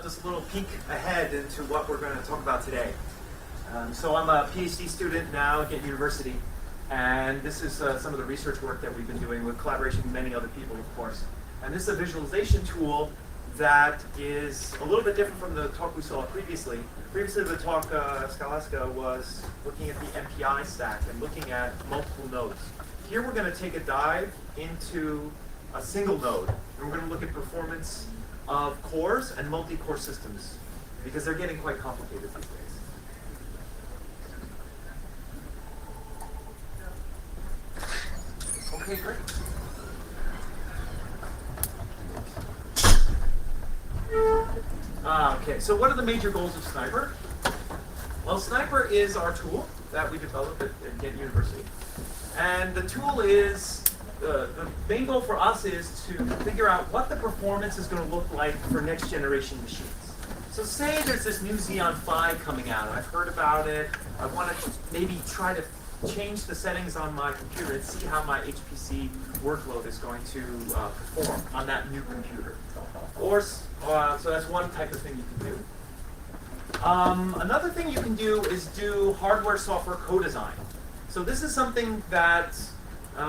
just a little peek ahead into what we're going to talk about today. So I'm a PhD student now at University, and this is some of the research work that we've been doing with collaboration with many other people, of course. And this is a visualization tool that is a little bit different from the talk we saw previously. Previously, the talk, Scholastica, was looking at the MPI stack and looking at multiple nodes. Here we're going to take a dive into a single node, and we're going to look at performance of cores and multi-core systems, because they're getting quite complicated these days. Okay, great. Okay, so what are the major goals of Sniper? Well, Sniper is our tool that we developed at Ghent University. And the tool is, the main goal for us is to figure out what the performance is going to look like for next generation machines. So say there's this new Xeon Phi coming out, I've heard about it, I want to maybe try to change the settings on my computer and see how my HPC workload is going to perform on that new computer. Or, so that's one type of thing you can do. Another thing you can do is do hardware-software co-design. So this is something that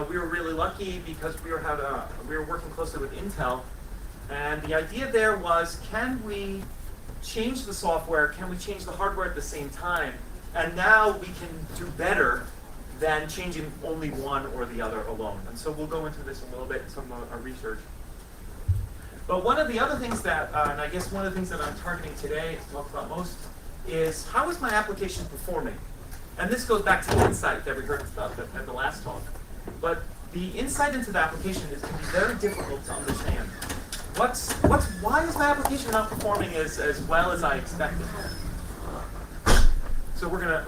we were really lucky because we were working closely with Intel, and the idea there was, can we change the software, can we change the hardware at the same time, and now we can do better than changing only one or the other alone. And so we'll go into this a little bit in some of our research. But one of the other things that, and I guess one of the things that I'm targeting today to talk about most, is how is my application performing? And this goes back to the insight that we heard about at the last talk. But the insight into the application can be very difficult to understand. Why is my application not performing as well as I expected? So we're gonna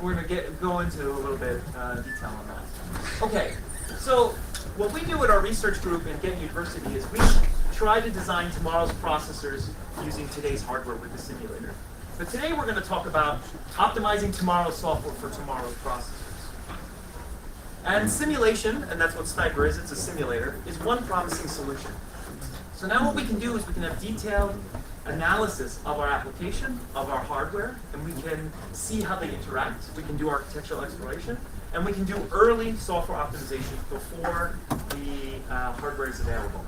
go into a little bit detail on that. Okay, so what we do at our research group in Ghent University is we try to design tomorrow's processors using today's hardware with the simulator. But today we're going to talk about optimizing tomorrow's software for tomorrow's processors. And simulation, and that's what Sniper is, it's a simulator, is one promising solution. So now what we can do is we can have detailed analysis of our application, of our hardware, and we can see how they interact. We can do architectural exploration, and we can do early software optimization before the hardware is available.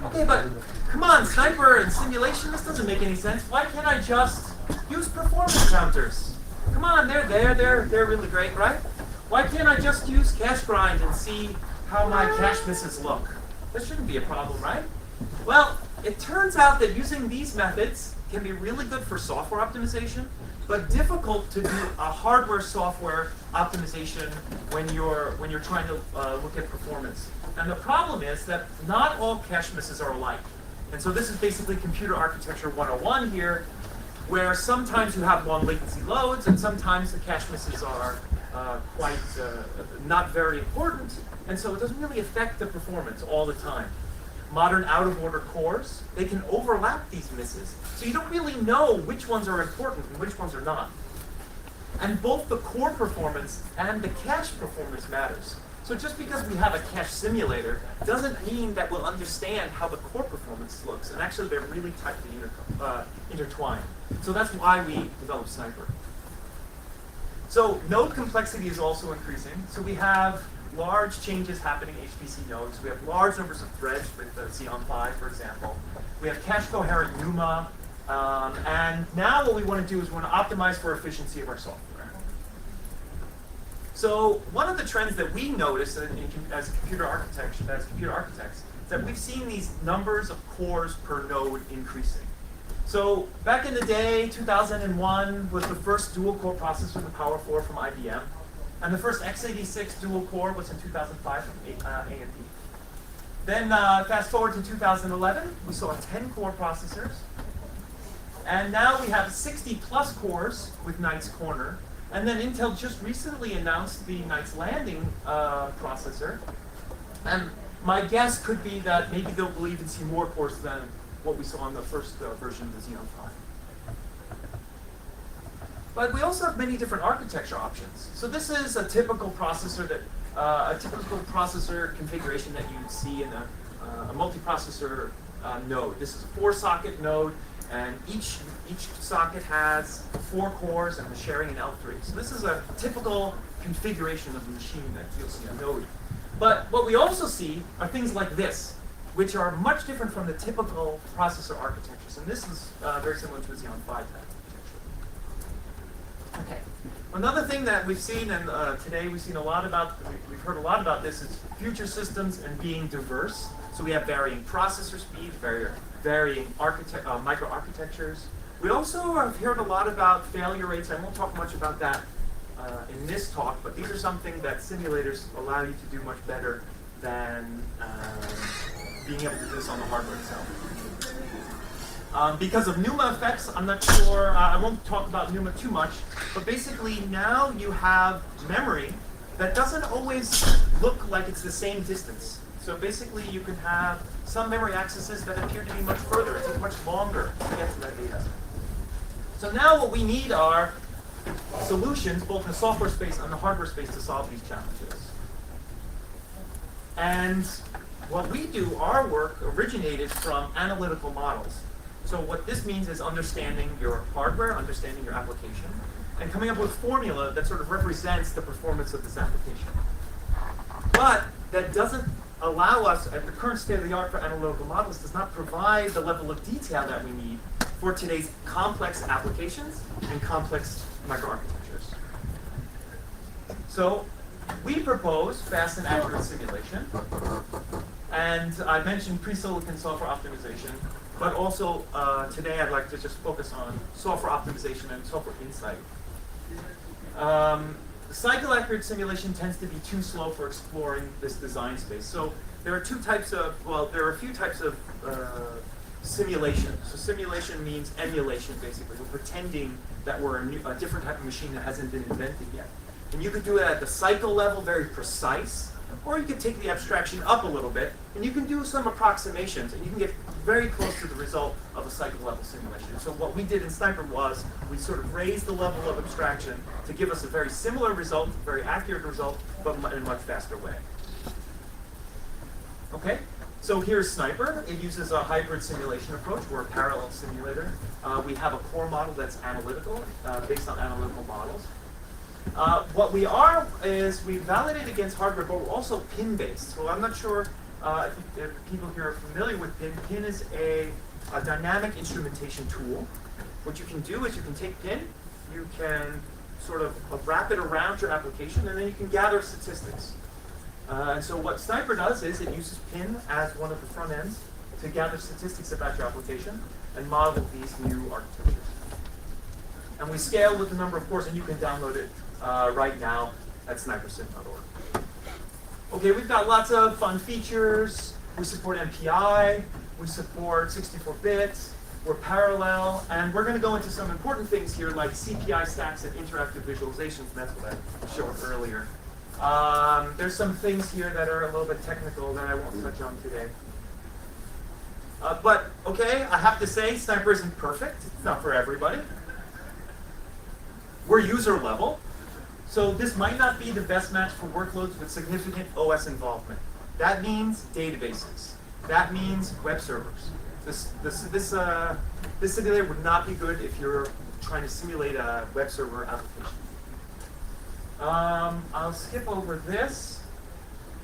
Okay, but come on, Sniper and simulation, this doesn't make any sense. Why can't I just use performance counters? Come on, they're really great, right? Why can't I just use cache grind and see how my cache misses look? That shouldn't be a problem, right? Well, it turns out that using these methods can be really good for software optimization, but difficult to do a hardware-software optimization when you're trying to look at performance. And the problem is that not all cache misses are alike. And so this is basically computer architecture 101 here, where sometimes you have long latency loads, and sometimes the cache misses are quite not very important, and so it doesn't really affect the performance all the time. Modern out-of-order cores, they can overlap these misses, so you don't really know which ones are important and which ones are not. And both the core performance and the cache performance matters. So just because we have a cache simulator doesn't mean that we'll understand how the core performance looks, and actually they're really tightly intertwined. So that's why we developed Sniper. So node complexity is also increasing. So we have large changes happening in HPC nodes. We have large numbers of threads with the Xeon Phi, for example. We have cache-coherent NUMA. And now what we want to do is we want to optimize for efficiency of our software. So one of the trends that we noticed as computer architects is that we've seen these numbers of cores per node increasing. So back in the day, 2001 was the first dual-core processor, the Power 4 from IBM. And the first x86 dual-core was in 2005 from AMD. Then fast forward to 2011, we saw 10-core processors. And now we have 60-plus cores with Knight's Corner. And then Intel just recently announced the Knight's Landing processor. And my guess could be that maybe we'll even see more cores than what we saw in the first version of the Xeon Phi. But we also have many different architecture options. So this is a typical processor configuration that you'd see in a multiprocessor node. This is a 4-socket node. And each socket has 4 cores and we're sharing an L3. So this is a typical configuration of the machine that you'll see on Node. But what we also see are things like this, which are much different from the typical processor architectures. And this is very similar to the Xeon 5 architecture. Okay. Another thing that we've seen, and today we've heard a lot about this, is future systems and being diverse. So we have varying processor speeds, varying microarchitectures. We also have heard a lot about failure rates. I won't talk much about that in this talk, but these are something that simulators allow you to do much better than being able to do this on the hardware itself. Because of NUMA effects, I'm not sure, I won't talk about NUMA too much, but basically now you have memory that doesn't always look like it's the same distance. So basically you can have some memory accesses that appear to be much further. It takes much longer to get to that data. So now what we need are solutions, both in the software space and the hardware space, to solve these challenges. And what we do, our work originated from analytical models. So what this means is understanding your hardware, understanding your application, and coming up with a formula that sort of represents the performance of this application. But that doesn't allow us, at the current state of the art for analytical models, does not provide the level of detail that we need for today's complex applications and complex microarchitectures. So we propose fast and accurate simulation. And I mentioned pre-silicon software optimization, but also today I'd like to just focus on software optimization and software insight. Cycle accurate simulation tends to be too slow for exploring this design space. So there are a few types of simulation. So simulation means emulation, basically. We're pretending that we're a different type of machine that hasn't been invented yet. And you can do it at the cycle level, very precise, or you can take the abstraction up a little bit, and you can do some approximations, and you can get very close to the result of a cycle level simulation. So what we did in Sniper was we sort of raised the level of abstraction to give us a very similar result, a very accurate result, but in a much faster way. Okay, so here's Sniper. It uses a hybrid simulation approach. We're a parallel simulator. We have a core model that's analytical, based on analytical models. What we are is we validate against hardware, but we're also pin-based. So I'm not sure if people here are familiar with PIN. PIN is a dynamic instrumentation tool. What you can do is you can take PIN, you can sort of wrap it around your application, and then you can gather statistics. And so what Sniper does is it uses PIN as one of the front ends to gather statistics about your application and model these new architectures. And we scale with the number of cores, and you can download it right now at snipersim.org. Okay, we've got lots of fun features. We support MPI, we support 64-bit, we're parallel, and we're going to go into some important things here like CPI stacks and interactive visualizations, and that's what I showed earlier. There's some things here that are a little bit technical that I won't touch on today. But, okay, I have to say, Sniper isn't perfect. It's not for everybody. We're user level. So this might not be the best match for workloads with significant OS involvement. That means databases. That means web servers. This simulator would not be good if you're trying to simulate a web server application. I'll skip over this.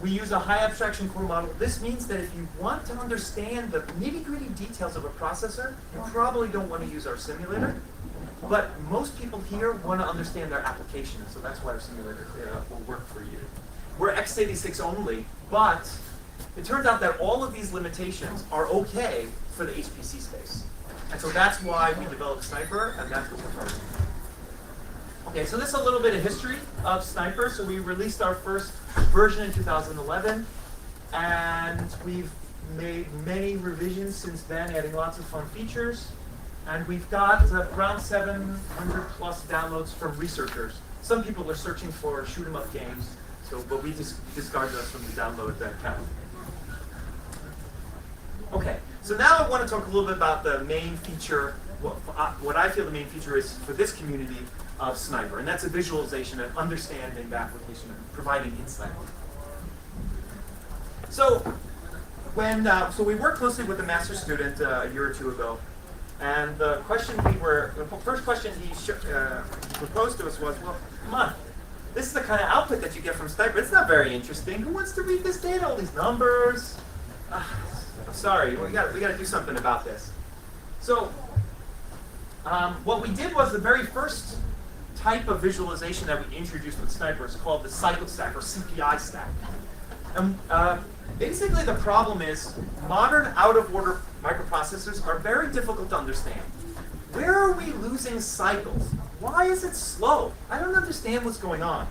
We use a high abstraction core model. This means that if you want to understand the nitty-gritty details of a processor, you probably don't want to use our simulator. But most people here want to understand their application, so that's why our simulator will work for you. We're x86 only, but it turns out that all of these limitations are okay for the HPC space. And so that's why we developed Sniper, and that's what we're targeting. Okay, so this is a little bit of history of Sniper. So we released our first version in 2011, and we've made many revisions since then, adding lots of fun features. And we've got around 700 plus downloads from researchers. Some people are searching for shoot 'em up games, but we just discard those from the download count. Okay, so now I want to talk a little bit about the main feature, what I feel the main feature is for this community of Sniper, and that's a visualization and understanding the application and providing insight. So we worked closely with a master's student a year or two ago, And the first question he proposed to us was, well, come on, this is the kind of output that you get from Sniper. It's not very interesting. Who wants to read this data, all these numbers? I'm sorry, we got to do something about this. So what we did was the very first type of visualization that we introduced with Sniper is called the cycle stack or CPI stack. And basically the problem is modern out-of-order microprocessors are very difficult to understand. Where are we losing cycles? Why is it slow? I don't understand what's going on.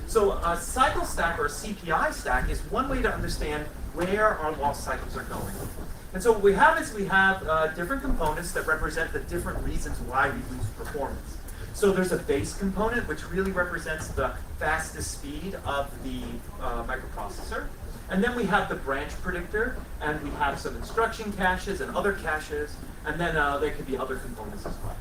So a cycle stack or a CPI stack is one way to understand where our lost cycles are going. And so what we have is we have different components that represent the different reasons why we lose performance. So there's a base component, which really represents the fastest speed of the microprocessor. And then we have the branch predictor, and we have some instruction caches and other caches, and then there could be other components as well.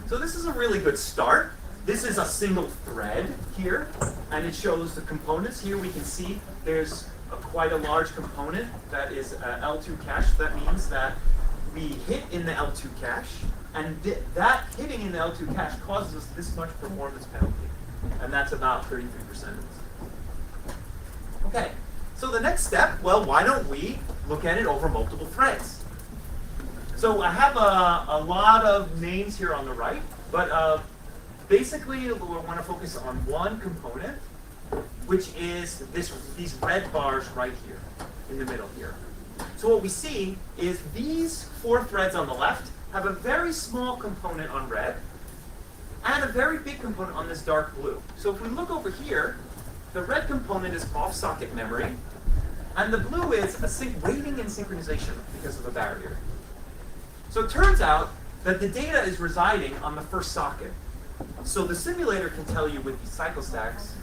So this is a really good start. This is a single thread here, and it shows the components. Here we can see there's quite a large component that is L2 cache. That means that we hit in the L2 cache, and that hitting in the L2 cache causes us this much performance penalty, and that's about 33%. Okay, so the next step, well, why don't we look at it over multiple threads? So I have a lot of names here on the right, but basically we want to focus on one component, which is these red bars right here, in the middle here. So what we see is these 4 threads on the left have a very small component on red, and a very big component on this dark blue. So if we look over here, the red component is off-socket memory, and the blue is waiting in synchronization because of a barrier. So it turns out that the data is residing on the first socket. So the simulator can tell you with these cycle stacks,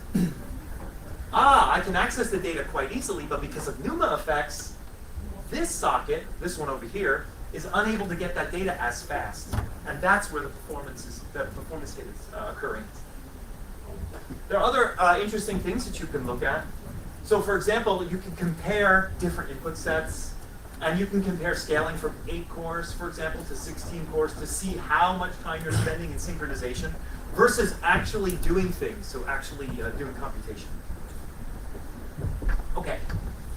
I can access the data quite easily, but because of NUMA effects, this socket, this one over here, is unable to get that data as fast. And that's where the performance hit is occurring. There are other interesting things that you can look at. So for example, you can compare different input sets, and you can compare scaling from 8 cores, for example, to 16 cores to see how much time you're spending in synchronization versus actually doing things, so actually doing computation. Okay,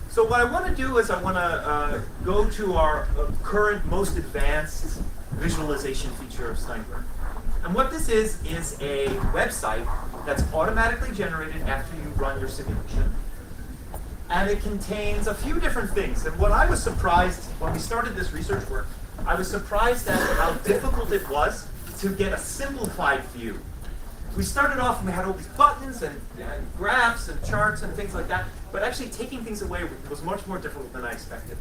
so what I want to do is I want to go to our current most advanced visualization feature of Sniper. And what this is a website that's automatically generated after you run your simulation. And it contains a few different things. And what I was surprised when we started this research work, I was surprised at how difficult it was to get a simplified view. We started off and we had all these buttons and graphs and charts and things like that, but actually taking things away was much more difficult than I expected.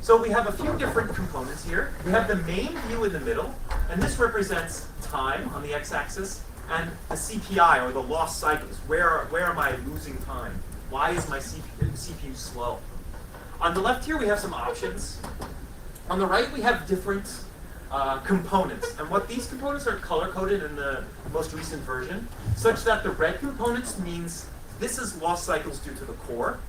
So we have a few different components here. We have the main view in the middle, and this represents time on the x-axis, and the CPI, or the lost cycles. Where am I losing time? Why is my CPU slow? On the left here, we have some options. On the right, we have different components. And what these components are color-coded in the most recent version, such that the red components means this is lost cycles due to the core.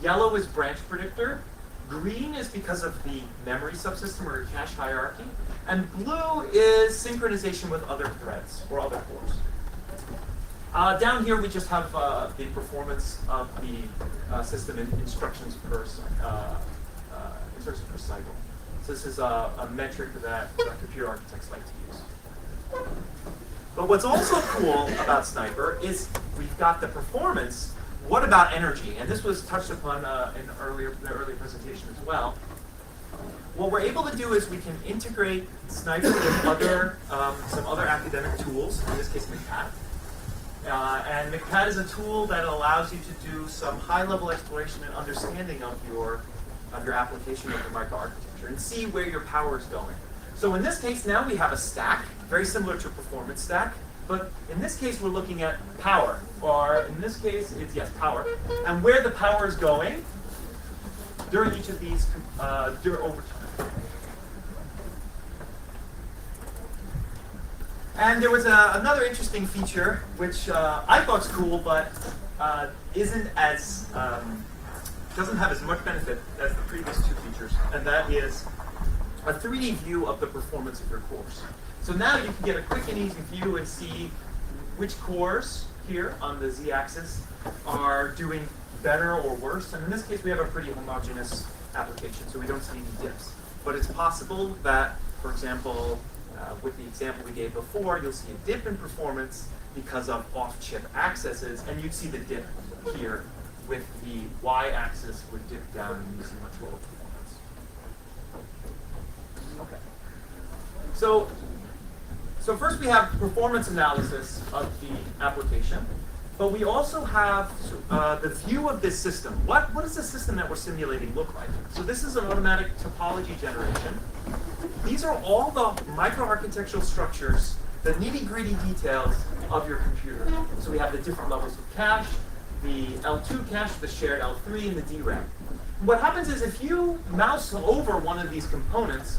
Yellow is branch predictor. Green is because of the memory subsystem or cache hierarchy. And blue is synchronization with other threads or other cores. Down here, we just have the performance of the system in instructions per cycle. So this is a metric that computer architects like to use. But what's also cool about Sniper is we've got the performance. What about energy? And this was touched upon in the earlier presentation as well. What we're able to do is we can integrate Sniper with some other academic tools, in this case McCat. And McCat is a tool that allows you to do some high-level exploration and understanding of your application of the microarchitecture and see where your power is going. So in this case, now we have a stack, very similar to a performance stack, but in this case, we're looking at power, or in this case, it's, yes, power, and where the power is going during each of these, over time. And there was another interesting feature, which I thought's cool, but isn't as, doesn't have as much benefit as the previous two features. features, and that is a 3D view of the performance of your cores. So now you can get a quick and easy view and see which cores here on the z-axis are doing better or worse. And in this case, we have a pretty homogeneous application, so we don't see any dips. But it's possible that, for example, with the example we gave before, you'll see a dip in performance because of off-chip accesses, and you'd see the dip here with the y-axis would dip down and you see much lower performance. Okay. So first we have performance analysis of the application, but we also have the view of this system. What does the system that we're simulating look like? So this is an automatic topology generation. These are all the microarchitectural structures, the nitty-gritty details of your computer. So we have the different levels of cache, the L2 cache, the shared L3, and the DRAM. What happens is if you mouse over one of these components,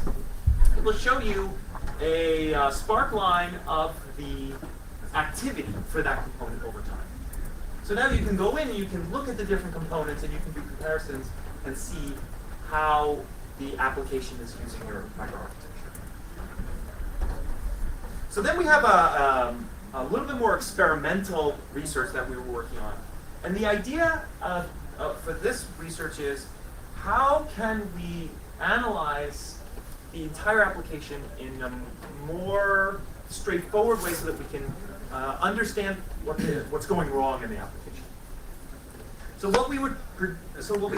it will show you a spark line of the activity for that component over time. So now you can go in and you can look at the different components and you can do comparisons and see how the application is using your microarchitecture. So then we have a little bit more experimental research that we were working on. And the idea for this research is how can we analyze the entire application in a more straightforward way so that we can understand what's going wrong in the application. So what we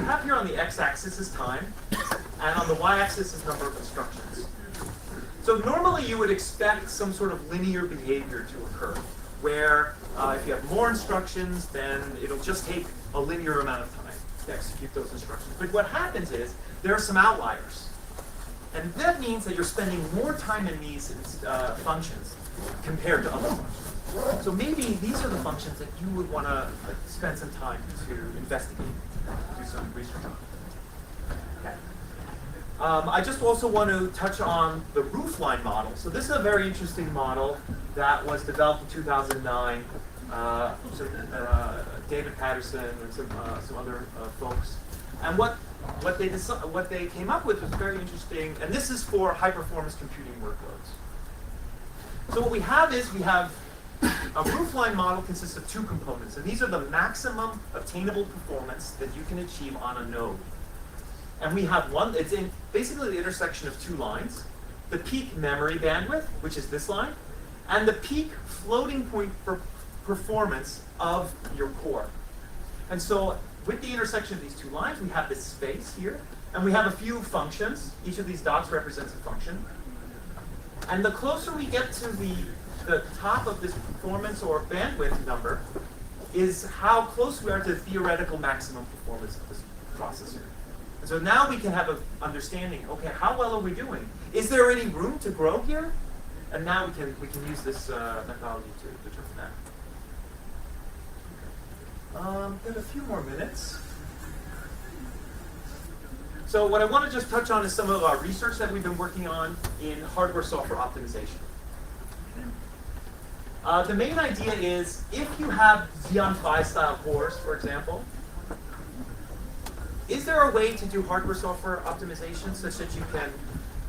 have here on the x-axis is time, and on the y-axis is number of instructions. So normally you would expect some sort of linear behavior to occur, where if you have more instructions, then it'll just take a linear amount of time to execute those instructions. But what happens is there are some outliers. And that means that you're spending more time in these functions compared to other functions. So maybe these are the functions that you would want to spend some time to investigate, do some research on. Okay. I just also want to touch on the roofline model. So this is a very interesting model that was developed in 2009. David Patterson and some other folks. And what they came up with was very interesting, and this is for high-performance computing workloads. So what we have is a roofline model consists of two components, and these are the maximum obtainable performance that you can achieve on a node. And we have one, it's in basically the intersection of two lines, the peak memory bandwidth, which is this line, and the peak floating point for performance of your core. And so with the intersection of these two lines, we have this space here, and we have a few functions. Each of these dots represents a function. And the closer we get to the top of this performance or bandwidth number is how close we are to the theoretical maximum performance of this processor. And so now we can have an understanding, okay, how well are we doing? Is there any room to grow here? And now we can use this methodology to determine that. Got a few more minutes. So what I want to just touch on is some of our research that we've been working on in hardware-software optimization. The main idea is if you have Xeon Phi style cores, for example, is there a way to do hardware-software optimization such that you can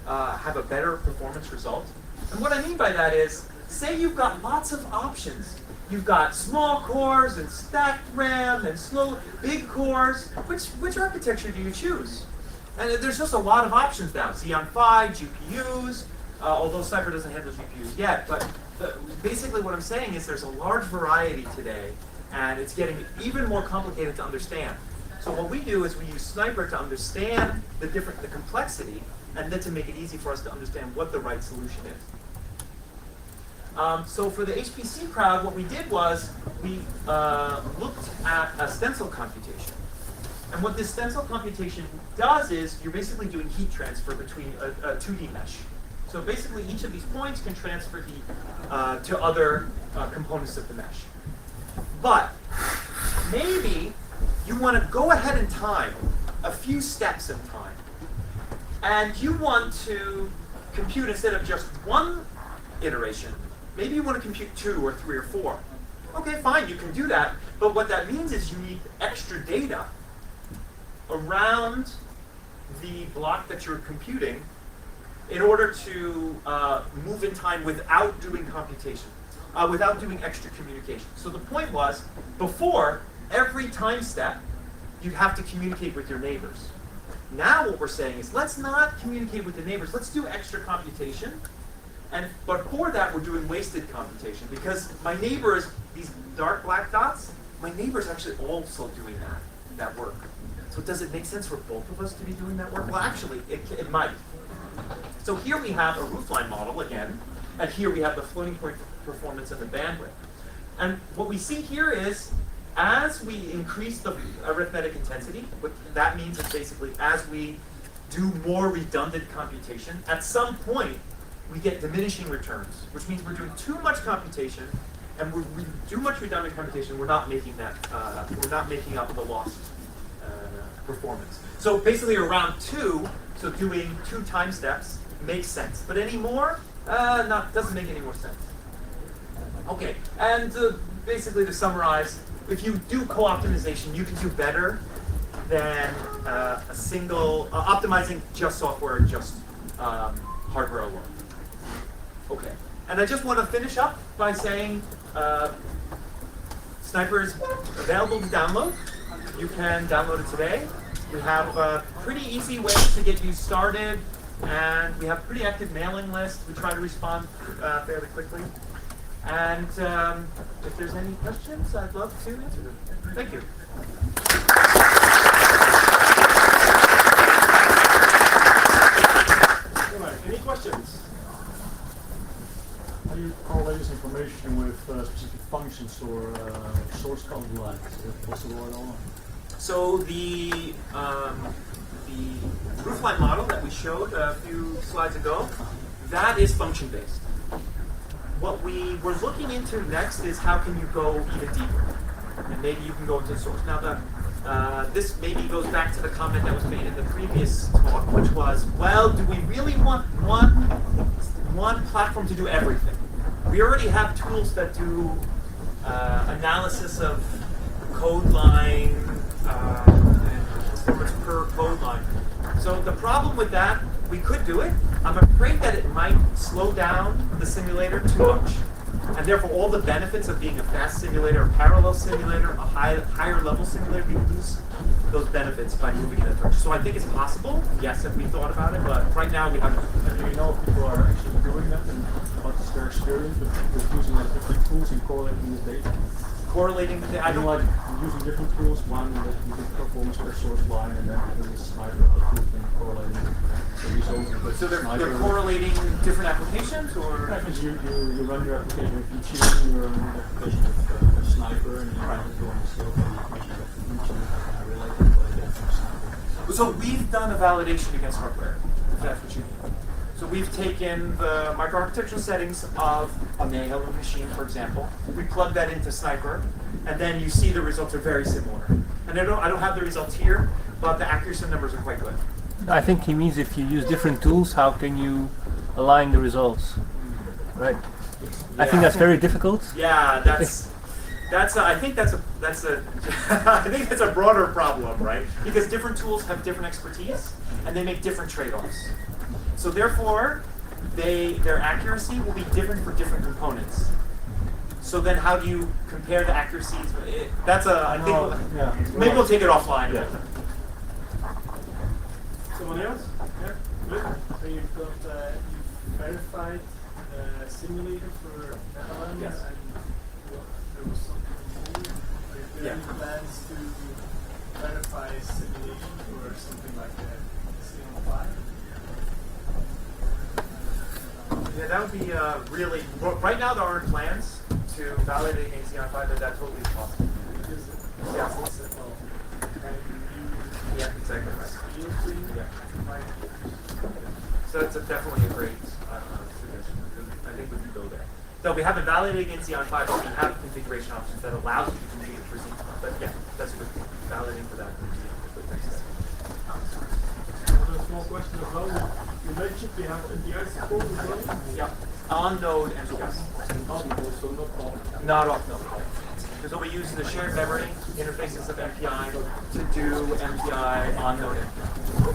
have a better performance result? And what I mean by that is, say you've got lots of options. You've got small cores and stacked RAM and big cores. Which architecture do you choose? And there's just a lot of options now. Xeon Phi, GPUs, although Cypher doesn't handle GPUs yet. But basically what I'm saying is there's a large variety today, and it's getting even more complicated to understand. So what we do is we use Sniper to understand the complexity, and then to make it easy for us to understand what the right solution is. So for the HPC crowd, what we did was we looked at a stencil computation. And what this stencil computation does is you're basically doing heat transfer between a 2D mesh. So basically each of these points can transfer heat to other components of the mesh. But maybe you want to go ahead in time, a few steps in time. And you want to compute instead of just one iteration, maybe you want to compute 2 or 3 or 4. Okay, fine, you can do that. But what that means is you need extra data around the block that you're computing in order to move in time without doing computation, without doing extra communication. So the point was, before, every time step, you'd have to communicate with your neighbors. Now what we're saying is, let's not communicate with the neighbors, let's do extra computation. But for that, we're doing wasted computation, because my neighbors, these dark black dots, my neighbor's actually also doing that work. So does it make sense for both of us to be doing that work? Well, actually, it might. So here we have a roofline model again, and here we have the floating point performance and the bandwidth. And what we see here is, as we increase the arithmetic intensity, what that means is basically as we do more redundant computation, at some point we get diminishing returns, which means we're doing too much computation, and we do much redundant computation. We're not making that. We're not making up the lost performance. So basically, around 2, so doing 2 time steps makes sense. But any more, doesn't make any more sense. Okay, and basically to summarize, if you do co-optimization, you can do better than a single optimizing just software, just hardware alone. Okay, and I just want to finish up by saying Sniper is available to download. You can download it today. We have pretty easy ways to get you started, and we have a pretty active mailing list. We try to respond fairly quickly. And if there's any questions, I'd love to answer them. Thank you. Any questions? How do you correlate this information with specific functions or source code lines? Is that possible at all? So the roofline model that we showed a few slides ago, that is function-based. What we were looking into next is how can you go even deeper, and maybe you can go into the source. Now, this maybe goes back to the comment that was made in the previous talk, which was, well, do we really want one platform to do everything? We already have tools that do analysis of code line and performance per code line. So the problem with that, we could do it. I'm afraid that it might slow down the simulator too much. And therefore, all the benefits of being a fast simulator, a parallel simulator, a higher level simulator, we lose those benefits by moving in that direction. So I think it's possible, yes, if we thought about it, but right now we haven't. Do you know if people are actually doing that, and what's their experience with using different tools and correlating this data? Correlating the data? I don't like using different tools, one that uses performance per source line, and then the Sniper and correlating the results. So they're correlating different applications, or? Yeah, because you run your application with each you run your application with Sniper, and you run it going slow, and you relate it to Sniper. So we've done a validation against hardware, if that's what you mean. So we've taken the microarchitectural settings of a Mail machine, for example. We plug that into Sniper, and then you see the results are very similar. And I don't have the results here, but the accuracy numbers are quite good. I think he means if you use different tools, how can you align the results? Right. Yeah. I think that's very difficult. Yeah, I think that's a broader problem, right? Because different tools have different expertise, and they make different trade-offs. So therefore, their accuracy will be different for different components. So then, how do you compare the accuracies? Maybe we'll take it offline. Yeah. Someone else? Yeah. Good. So you've verified the simulator for Netherlands, yes. And there was something new. Are there any plans to verify simulation for something like the CO5? Yeah, that would be really. Right now, there aren't plans to validate against the CO5, but that totally is possible. Yeah. Yeah, exactly right. Yeah. So it's definitely a great suggestion. I think we can go there. So we haven't validated against Xeon 5, but we have configuration options that allows you to configure for Xeon. But yeah, that's good. Validating for that. Another small question as well. You mentioned we have MPI support as well? Yeah. On-node MPI. So not off. Not off-node. So we use the shared memory interfaces of MPI to do MPI on-node MPI.